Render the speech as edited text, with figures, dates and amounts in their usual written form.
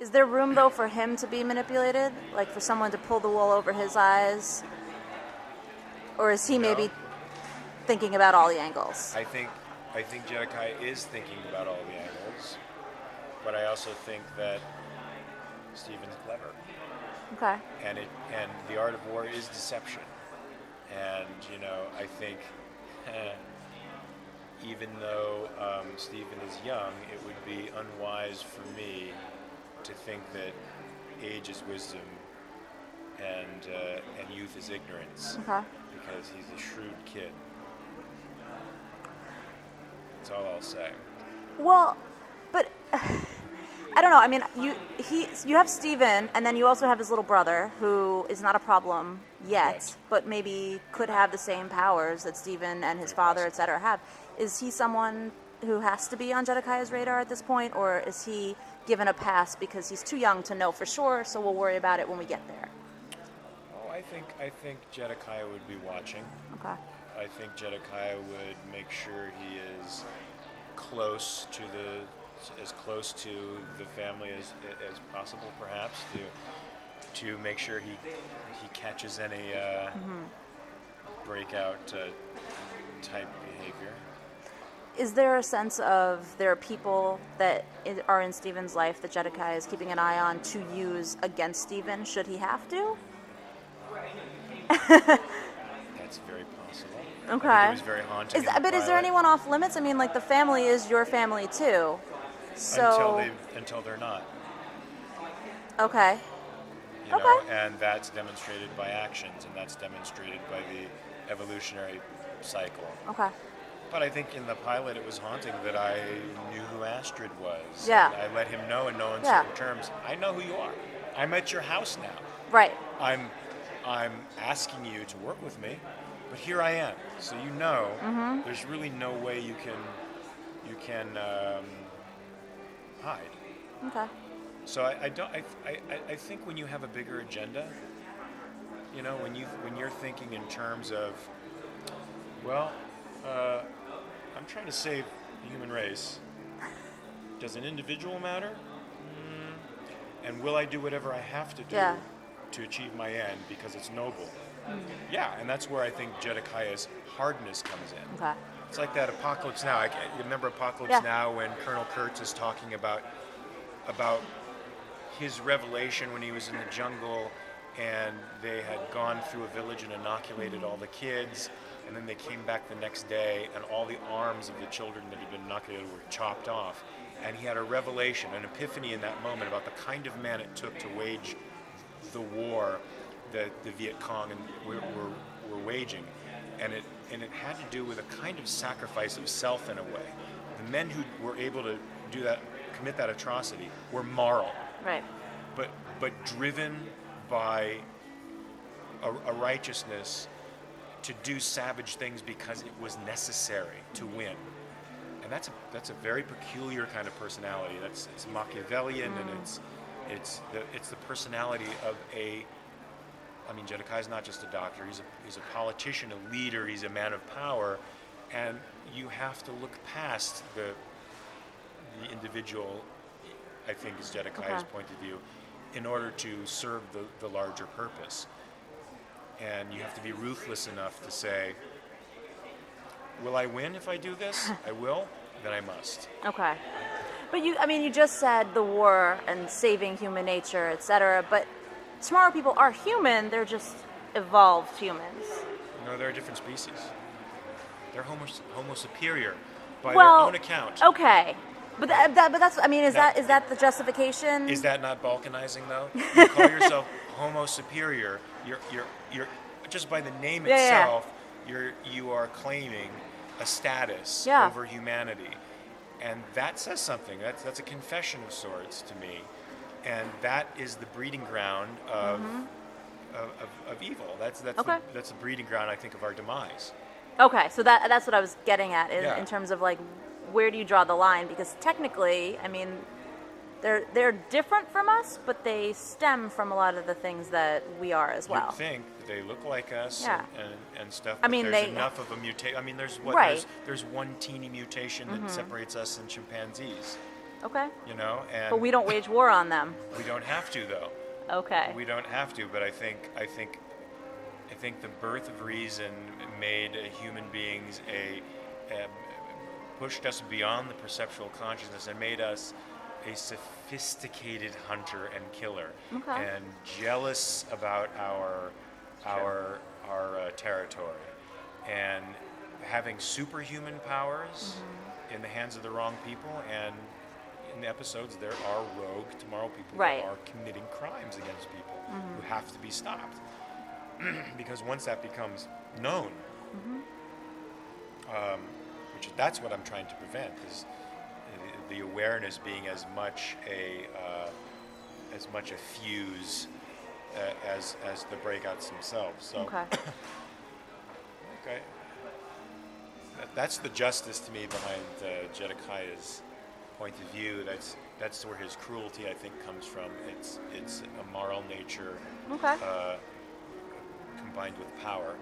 Is there room, though, for him to be manipulated? Like, for someone to pull the wool over his eyes? Or is he No, maybe thinking about all the angles? I think Jedikiah is thinking about all the angles, but I also think that Stephen's clever, Okay. and the art of war is deception, and I think even though Stephen is young, it would be unwise for me to think that age is wisdom and youth is ignorance, Okay. because he's a shrewd kid. That's all I'll say. Well, but I don't know. I mean, you have Steven, and then you also have his little brother, who is not a problem yet, but maybe could have the same powers that Steven and his Very father, possible. etc., have. Is he someone who has to be on Jedekiah's radar at this point, or is he given a pass because he's too young to know for sure, so we'll worry about it when we get there? Oh, I think Jedekiah would be watching. Okay. I think Jedekiah would make sure he is close to as close to the family as possible, perhaps, to make sure he catches any breakout type behavior. Is there a sense of there are people that are in Stephen's life that Jedekiah is keeping an eye on to use against Stephen should he have to? That's very possible. Okay. I think it was very haunting. But is there anyone off limits? I mean, like, the family is your family too. So until they're not. Okay. And that's demonstrated by actions, and that's demonstrated by the evolutionary cycle. Okay. But I think in the pilot it was haunting that I knew who Astrid was. Yeah. And I let him know in no uncertain terms, I know who you are. I'm at your house now. Right. I'm asking you to work with me, but here I am. So there's really no way you can hide. Okay. So I think when you have a bigger agenda, when you're thinking in terms of, I'm trying to save the human race. Does an individual matter? And will I do whatever I have to do to achieve my end because it's noble? Yeah, and that's where I think Jedekiah's hardness comes in. Okay. It's like that Apocalypse Now. You remember Apocalypse Now when Colonel Kurtz is talking about his revelation when he was in the jungle and they had gone through a village and inoculated all the kids, and then they came back the next day and all the arms of the children that had been inoculated were chopped off. And he had a revelation, an epiphany in that moment about the kind of man it took to wage the war that the Viet Cong were waging. And it had to do with a kind of sacrifice of self in a way. The men who were able to do that, commit that atrocity, were moral. Right. But driven by a righteousness to do savage things because it was necessary to win. And that's a very peculiar kind of personality. It's Machiavellian, and it's the personality of Jedekiah's not just a doctor. He's a politician, a leader. He's a man of power, and you have to look past the individual. I think is Jedekiah's point of view, in order to serve the larger purpose. And you have to be ruthless enough to say, will I win if I do this? I will, then I must. Okay. But you just said the war and saving human nature, etc. But tomorrow people are human, they're just evolved humans. No, they're a different species. They're Homo Superior by their own account. Okay. But that's, is that the justification? Is that not balkanizing, though? You call yourself Homo Superior. You're just by the name itself. You are claiming a status over humanity, and that says something. That's a confession of sorts to me, and that is the breeding ground of evil. That's the breeding ground, I think, of our demise. Okay, so that's what I was getting at in terms of, like, where do you draw the line? Because technically, they're different from us, but they stem from a lot of the things that we are as well. You'd think they look like us and stuff. But there's enough of a mutation. There's one teeny mutation that separates us and chimpanzees. Okay. You know, and But we don't wage war on them. we don't have to though. Okay. We don't have to, but I think the birth of reason made human beings pushed us beyond the perceptual consciousness and made us a sophisticated hunter and killer, Okay. and jealous about our territory, and having superhuman powers in the hands of the wrong people. And in the episodes, there are rogue tomorrow people Right. that are committing crimes against people who have to be stopped. Because once that becomes known, that's what I'm trying to prevent, is the awareness being as much a fuse as the breakouts themselves. So, Okay. okay, that's the justice to me behind Jedekiah's point of view. That's where his cruelty, I think, comes from. It's a moral nature Okay. combined with power.